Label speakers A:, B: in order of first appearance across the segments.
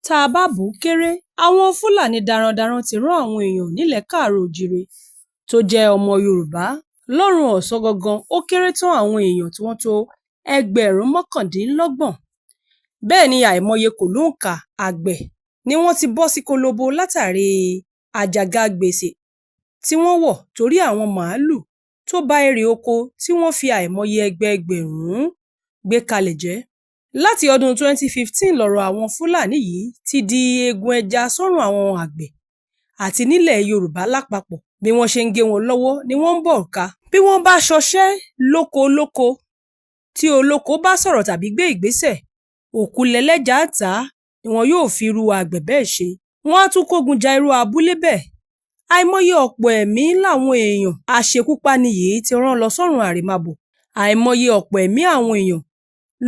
A: Tá a bá bù ú kéré, àwọn Fúlàní darandaran ti rán àwọn èèyàn nílẹ̀ Káàárọ̀-o-jíire tó jẹ́ ọmọ Yorùbá lọ́rùn ọ̀sán gangan ó kéré tán àwọn èèyàn tí wọ́n tó 29,000. Bẹ́ẹ̀ ni àìmọye kòlóǹkà àgbẹ̀ ni wọ́n ti bọ́ sí kólóbó látàrí àjàgà gbèsè tí wọ́n wọ̀ torí àwọn màálù tó ba èrè oko tí wọ́n fi àìmọye ẹgbẹẹgbẹ̀rún gbé kalẹ̀ jẹ́. Láti ọdún 2015 lọ̀rọ̀ àwọn Fúlàní yìí ti di eegun ẹja sọ́rùn àwọn àgbẹ̀ àti nílẹ̀ Yorùbá lápapọ̀. Bí wọ́n ṣe ń gé wọn lọ́wọ́ ni wọ́n ń bọ̀rùka. Bí wọ́n bá ṣọṣẹ́ lóko tí olóko bá sọ̀rọ̀ tàbí gbé ìgbésẹ̀, òkú lẹlẹ́ja tà ni wọn yóò fi irú àgbẹ̀ bẹ́ẹ̀ ṣe. Wọ́n á tún kógun ja irú abúlé bẹ́ẹ̀. Àìmọye ọ̀pọ̀ ẹ̀mí làwọn èèyàn aṣekúpani yìí ti rán lọ sọ́run àrèmábọ̀. Àìmọye ọ̀pọ̀ ẹ̀mí àwọn èèyàn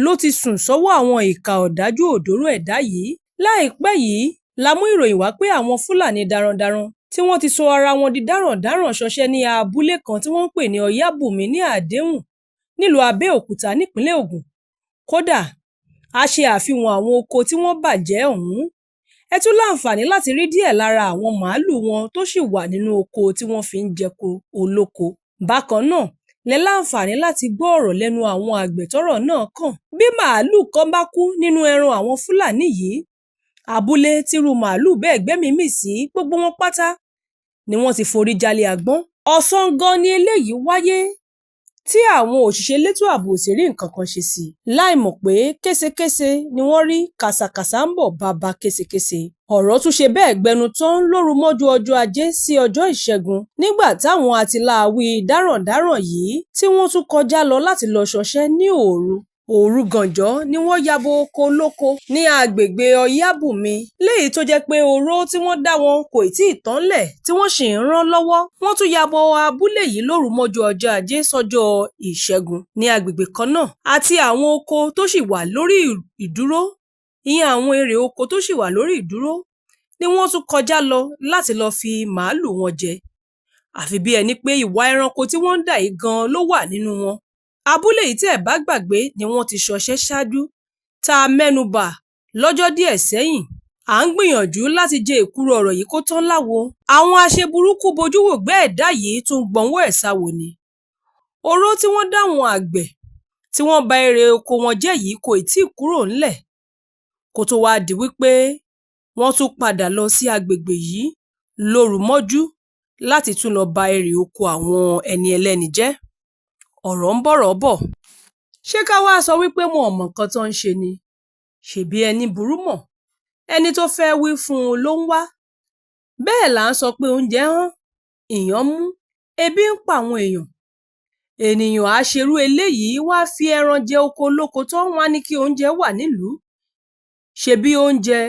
A: ló ti sùn sọ́wọ́ àwọn ìkà ọ̀dájú òdòró ẹ̀dá yìí. Láìpẹ́ yìí la mú ìròyìn wá pé àwọn Fúlàní darandaran tí wọ́n ti sọ ara wọn di dáràndáràn ṣọṣẹ́ ní abúlé kan tí wọ́n ń pè ní Ọ̀yábùnmí ní Àdéhùn nílùú Abẹ́òkúta nípínlẹ̀ Ògùn. Kódà a ṣe àfihàn àwọn oko tí wọ́n bàjẹ́ ọ̀hún. Ẹ tún láǹfààní láti rí díẹ̀ lára àwọn màálù wọn tó sì wà nínú oko tí wọ́n fi ń jẹko olóko. Bákan náà lẹ láǹfààní láti gbọ́ ọ̀rọ̀ lẹ́nu àwọn àgbẹ̀ tọ́rọ̀ náà kàn. Bí màálù kan bá kú nínú ẹran àwọn Fúlàní yìí, abúlé tírú màálù bẹ́ẹ̀ gbẹ́mìí mì sí gbogbo wọn pátá ni wọ́n ti forí jálé agbọ́n. Ọ̀sán gan ni eléyìí wáyé tí àwọn òṣìṣẹ́ elétò ààbò sì rí nǹkan kan ṣe sí i. Láìmọ̀ pé késekése ni wọ́n rí kàsàkàsà ń bọ̀ bàbá késekése. Ọ̀rọ̀ tún ṣe bẹ́ẹ̀ gbẹnu tán lóru mọ́jú ọjọ́ Ajé sí ọjọ́ Ìṣẹ́gun nígbà táwọn àtìláàwí dáràndáràn yìí tí wọ́n tún kọjá lọ láti lọ ṣọṣẹ́ ní òru gànjọ́ ni wọ́n yabo oko olóko ní agbègbè Ọ̀yábùnmí, léyìí tó jẹ́ pé oró tí wọ́n dá wọn kò tíì tán lẹ̀ tí wọ́n sì ń rán lọ́wọ́. Wọ́n tún yabo abúlé yìí lóru mọ́jú ọjọ́ Ajé sọ́jọ́ Ìṣẹ́gun ní agbègbè kan náà, àti àwọn oko tó sì wà lórí ìdúró, ìyẹn àwọn èrè oko tó sì wà lórí ìdúró ni wọ́n tún kọjá lọ láti lọ fi màálù wọn jẹ. Àfi bí ẹni pé ìwà ẹranko tí wọ́n ń dà yìí gan ló wà nínú wọn. Abúlé yìí tí ẹ bá gbàgbé ni wọ́n ti ṣọṣẹ́ ṣáájú tá a mẹ́nubà lọ́jọ́ díẹ̀ sẹ́yìn. À ń gbìyànjú láti jẹ èkúrò ọ̀rọ̀ yìí kó tán láwo. Àwọn aṣeburúkú bojúwògbé ẹ̀dá yìí tún gbọ̀nwọ́ ẹ̀ sáwò ni. Oró tí wọ́n dá àwọn àgbẹ̀ tí wọ́n ba èrè oko wọn jẹ́ yìí kò tíì kúrò ńlẹ̀ kó tó wá di wípé wọ́n tún padà lọ sí agbègbè yìí lóru mọ́jú láti tún lọ ba èrè oko àwọn ẹni ẹlẹ́ni jẹ́. Ọ̀rọ̀ ń bọ̀rọ̀ bọ̀. Ṣé ká wá sọ wípé wọn ò mọ̀ nǹkan tó ń ṣe ni? Ṣèbí ẹni burú mọ̀, ẹni tó fẹ́ wí fún un ló ń wá. Bẹ́ẹ̀ là ń sọ pé oúnjẹ hán, ìyàn mú, ebi ń pa àwọn èèyàn. Ènìyàn á ṣerú eléyìí wá fi ẹran jẹ oko olóko tó wá ní kí oúnjẹ wà nílùú. Ṣebí oúnjẹ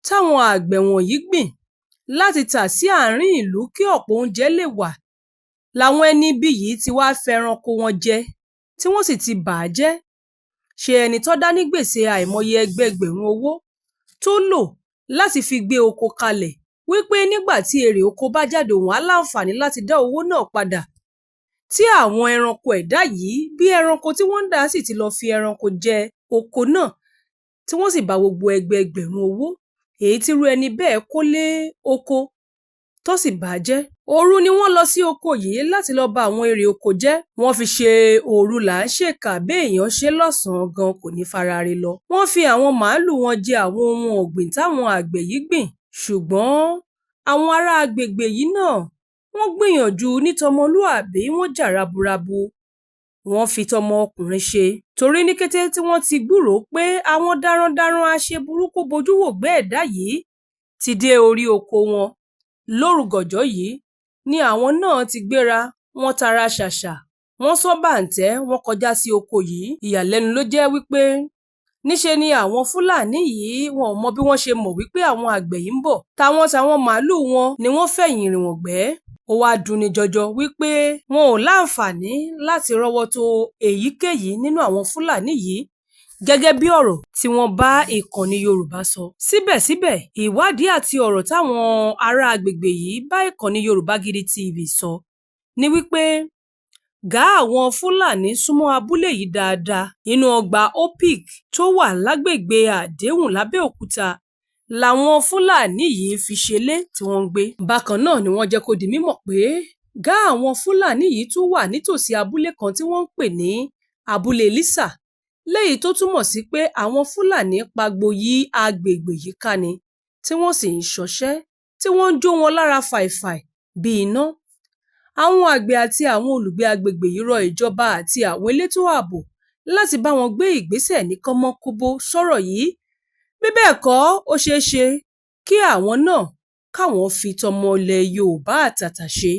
A: táwọn àgbẹ̀ wọ̀nyí gbìn láti tà sí àárín ìlú kí ọ̀pọ̀ oúnjẹ lè wà làwọn ẹni bí yìí ti wá fẹranko wọn jẹ tí wọ́n sì ti bà á jẹ́. Ṣé ẹni tó dá ní gbèsè àìmọye ẹgbẹẹgbẹ̀rún owó tó lò láti fi gbé oko kalẹ̀ wípé nígbà tí èrè oko bá jáde òun á láǹfààní láti dá owó náà padà, tí àwọn ẹranko ẹ̀dá yìí bí ẹranko tí wọ́n ń dà sì ti lọ fi ẹranko jẹ oko náà tí wọ́n sì bà gbogbo ẹgbẹẹgbẹ̀rún owó èyí tírú ẹni bẹ́ẹ̀ kó lé oko tó sì bà á jẹ́. Òru ni wọ́n lọ sí oko yìí láti lọ ba àwọn èrè oko jẹ́. Wọ́n fi ṣe òru là ń ṣèkà béèyàn ṣe lọ́sàn-án gan kò ní farare lọ. Wọ́n fi àwọn màálù wọn jẹ àwọn ohun ọ̀gbìn táwọn àgbẹ̀ yìí gbìn. Ṣùgbọ́n àwọn ará agbègbè yìí náà wọ́n gbìyànjú nítọmọlúàbí, wọ́n jà raburabu. Wọ́n fi tọmọ ọkùnrin ṣe. Torí ní kété tí wọ́n ti gbúròó pé àwọn darandaran aṣeburúkú bojúwògbé ẹ̀dá yìí ti dé orí oko wọn lóru gànjọ́ yìí ni àwọn náà ti gbéra, wọ́n tara ṣàṣà, wọ́n sán bàǹtẹ́, wọ́n kọjá sí oko yìí. Ìyàlẹ́nu ló jẹ́ wípé níṣe ni àwọn Fúlàní yìí wọn ò mọ bí wọ́n ṣe mọ̀ wípé àwọn àgbẹ̀ yìí ń bọ̀. Táwọn màálù wọn ni wọ́n fẹ̀yìn rìn wọ́n gbẹ́. Ó wá dunni jọjọ wípé wọn ò láǹfààní láti rọ́wọ́ tó èyíkéyìí nínú àwọn Fúlàní yìí gẹ́gẹ́ bí ọ̀rọ̀ tí wọ́n bá ìkànnì Yorùbá sọ. Síbẹ̀síbẹ̀, ìwádìí àti ọ̀rọ̀ táwọn ará agbègbè yìí bá ìkànnì Yorùbá Gidi TV sọ ni wípé àwọn Fúlàní súnmọ́ abúlé yìí dáadáa. Inú ọgbà OPIC tó wà lágbègbè Àdéhùn l'Abẹ́òkúta làwọn Fúlàní yìí fi ṣelé tí wọ́n ń gbé. Bákan náà ni wọ́n jẹ́ kó di mímọ̀ pé gá àwọn Fúlàní yìí tún wà nítòsí abúlé kan tí wọ́n ń pè ní abúlé Lísà, léyìí tó túmọ̀ sí pé àwọn Fúlàní pagbo yí agbègbè yìí ká ni tí wọ́n sì ń ṣọṣẹ́ tí wọ́n ń jó wọn lára fàìfàì bí iná. Àwọn àgbẹ̀ àti àwọn olùgbé agbègbè yìí rọ ìjọba àti àwọn elétò ààbò láti bá wọn gbé ìgbésẹ̀ ní kánmọ́nkóbó sọ̀rọ̀ yìí, bí bẹ́ẹ̀ kọ́ ó ṣeé ṣe kí àwọn náà káwọn fi tọmọ ilẹ̀ Yorùbá àtàtà ṣe.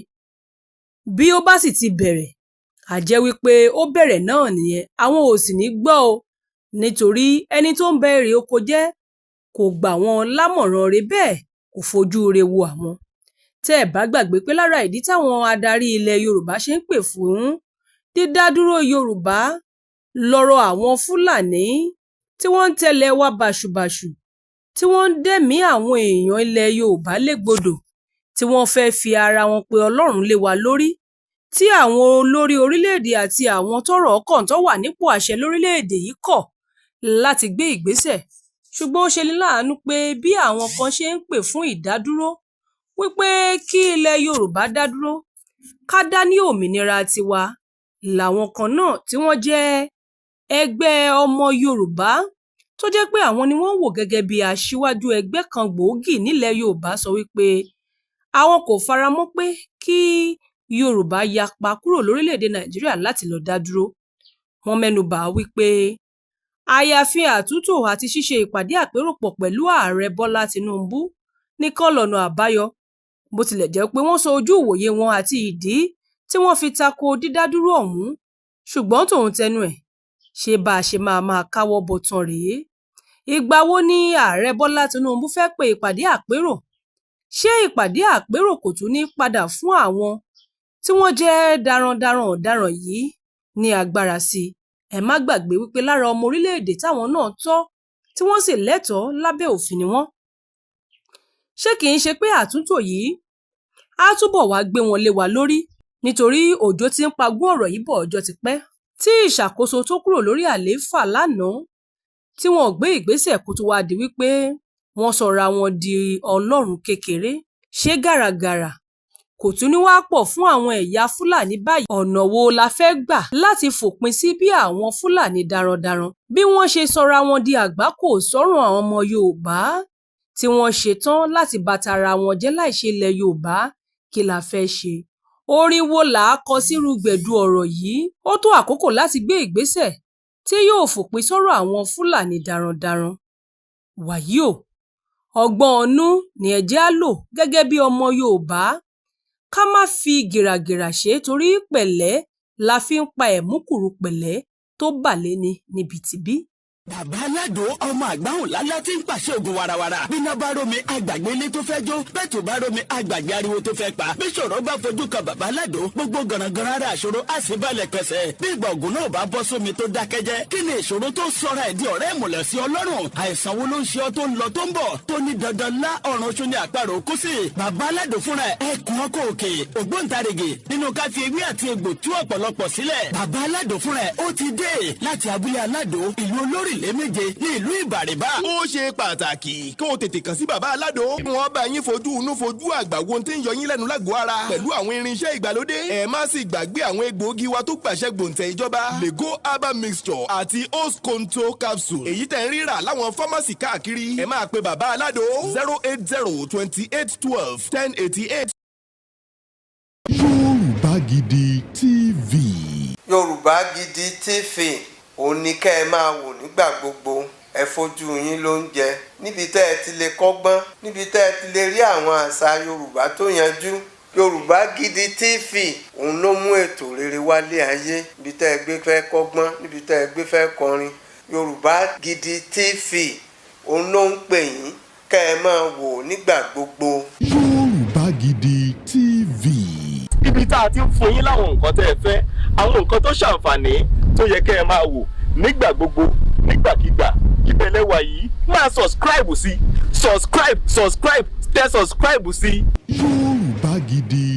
A: Bí ó bá sì ti bẹ̀rẹ̀, a jẹ́ wípé ó bẹ̀rẹ̀ náà nìyẹn, àwọn ò sì ní gbọ́ o, nítorí ẹni tó ń bẹ èrè oko jẹ́ kò gbà wọ́n lámọ̀ràn rẹ̀, bẹ́ẹ̀ kò fojú rẹ̀ wo àwọn. Tẹ́ ẹ bá gbàgbé pé lára ìdí táwọn adarí ilẹ̀ Yorùbá ṣe ń pè fún dídádúró Yorùbá lọ́rọ̀ àwọn Fúlàní tí wọ́n ń tẹ̀lẹ̀ wá báṣubàṣu, tí wọ́n ń dẹ̀mí àwọn èèyàn ilẹ̀ Yorùbá légbodò, tí wọ́n fẹ́ fi ara wọn pe Ọlọ́run lé wa lórí, tí àwọn olórí orílẹ̀-èdè àti àwọn tọ́rọ̀ kàn tó wà nípò àṣẹ lórílẹ̀-èdè yìí kọ̀ láti gbé ìgbésẹ̀. Ṣùgbọ́n ó ṣe ní láàánú pé bí àwọn kan ṣe ń pè fún ìdádúró, wípé kí ilẹ̀ Yorùbá dá dúró, ká dá ní òmìnira tiwa, làwọn kan náà tí wọ́n jẹ́ ẹgbẹ́ ọmọ Yorùbá tó jẹ́ pé àwọn ni wọ́n wò gẹ́gẹ́ bí aṣíwájú ẹgbẹ́ kan gbòógì nílẹ̀ Yorùbá sọ wípé àwọn kò faramọ́ pé kí Yorùbá yapa kúrò lórílẹ̀-èdè Nàìjíríà láti lọ dá dúró. Wọ́n mẹ́nubà wípé àyàfi àtúntò àti ṣíṣe ìpàdé àpérò pọ̀ pẹ̀lú Ààrẹ Bọ́lá Tinubu nìkan lọ̀nà àbáyọ, bó tilẹ̀ jẹ́ pé wọ́n sọ ojú ìwòye wọn àti ìdí tí wọ́n fi tako dídádúró ọ̀hún. Ṣùgbọ́n tòun tẹnu ẹ̀, ṣé bá a ṣe máa káwọ́ bọ̀tán rèé? Ìgbà wo ni Ààrẹ Bọ́lá Tinubu fẹ́ pe ìpàdé àpérò? Ṣé ìpàdé àpérò kò tún ní padà fún àwọn tí wọ́n jẹ́ darandaran ọ̀daràn yìí ní agbára sí? Ẹ má gbàgbé wípé lára ọmọ orílẹ̀-èdè táwọn náà tọ́ tí wọ́n sì lẹ́tọ̀ọ́ lábẹ́ òfin ni wọ́n. Ṣé kìí ṣe pé àtúntò yìí á túbọ̀ wá gbé wọn lé wa lórí, nítorí òjò ti ń pagún ọ̀rọ̀ yìí bọ̀ ọjọ́ ti pẹ́. Tí ìṣàkóso tó kúrò lórí àlééfà lánàá tí wọ́n gbé ìgbésẹ̀ kó tó wá di wípé wọ́n sọra wọn di Ọlọ́run kékeré, ṣé gàràgàrà kò tún ní wá pọ̀ fún àwọn ẹ̀yà Fúlàní báyìí? Ọ̀nà wo la fẹ́ gbà láti fòpin sí bí àwọn Fúlàní darandaran bí wọ́n ṣe sọra wọn di àgbákò sọ́rùn àwọn ọmọ Yorùbá tí wọ́n ṣetán láti bà tara wọn jẹ́ láìṣe ilẹ̀ Yorùbá? Kí la fẹ́ ṣe? Orin wo là á kọ sírú gbẹ̀du ọ̀rọ̀ yìí? Ó tó àkókò láti gbé ìgbésẹ̀ tí yóò fòpin sọ́rọ̀ àwọn Fúlàní darandaran. Wàyí o, ọgbọ́n ọnú ni ẹ jẹ́ á lò gẹ́gẹ́ bí ọmọ Yorùbá. Ká má fi gìràgìrà ṣe, torí pẹ̀lẹ́ la fi ń pa ẹ̀múkùrú pẹ̀lẹ́ tó bà lé ní níbi tìbí.
B: Bàbá Aládò ọmọ àgbáhùn lálá tí ń pàṣẹ ògùn warawara. Bíná bá rómi àgbàgbé ilé tó fẹ́ jó, bẹ́ẹ̀ tó bá rómi àgbàgbé ariwo tó fẹ́ pa. Bí ṣòro bá fojú kan Bàbá Aládò, gbogbo gànàgànà ara àṣòro á sì balẹ̀ pẹ̀sẹ̀. Bí ìgbà ògùn náà bá bọ́ sómi tó dákẹ́jẹ́, kí ni ìṣòro tó sọra ẹ̀ di ọ̀rẹ́ ìmùlẹ̀ sí Ọlọ́run? Àìsàn wo ló ń ṣe ọ tó ń lọ tó ń bọ̀ tó ní dandan lá ọ̀run oṣù ní àparò kú sí? Bàbá Aládò fúnra ẹkùn ọkọ̀ òkè ògbóǹtarìgì nínú ká fi ewé àti egbò tú ọ̀pọ̀lọpọ̀ sílẹ̀. Bàbá Aládò fúnra ó ti dé láti abúlé Aládò, ìlú olórílẹ̀ méje ní ìlú Ìbàrìbà.
C: Ó ṣe pàtàkì kí o tètè kàn sí Bàbá Aládò. Wọ́n bá yín fojú inú fojú àgbà wo tí ń yọ yín lẹ́nu lágọ̀ọ́ ara pẹ̀lú àwọn irinṣẹ́ ìgbàlódé. Ẹ má sì gbàgbé àwọn egbòogi wa tó gbàṣẹ gbòǹtẹ̀ ìjọba, Lego herbal mixture àti Osconto capsule. Èyí tẹ̀ ń rírà láwọn fámásì káàkiri. Ẹ máa pe Bàbá Aládò 08028121088.
D: Yorùbá Gidi TV.
E: Yorùbá Gidi TV òun ni kẹ́ ẹ máa wò nígbà gbogbo. Ẹ fojú yín ló ń jẹ, níbi tẹ́ ẹ ti lè kọ́gbọ́n, níbi tẹ́ ẹ ti lè rí àwọn àṣà Yorùbá tó yanjú. Yorùbá Gidi TV òun ló mú ètò rere wálé ayé, níbi tẹ́ ẹ gbé fẹ́ kọ́gbọ́n, níbi tẹ́ ẹ gbé fẹ́ kọrin. Yorùbá Gidi TV òun ló ń pè yín kẹ́ ẹ máa wò nígbà gbogbo.
D: Yorùbá Gidi TV.
C: Ibi tá a ti ń fún yín láwọn nǹkan tẹ́ ẹ fẹ́, àwọn nǹkan tó ṣàǹfààní tó yẹ kẹ́ ẹ máa wò nígbà gbogbo, nígbàkigbà. Ìbẹ̀lẹ̀ wà yìí máa subscribe sí, tẹ subscribe sí.
D: Yorùbá Gidi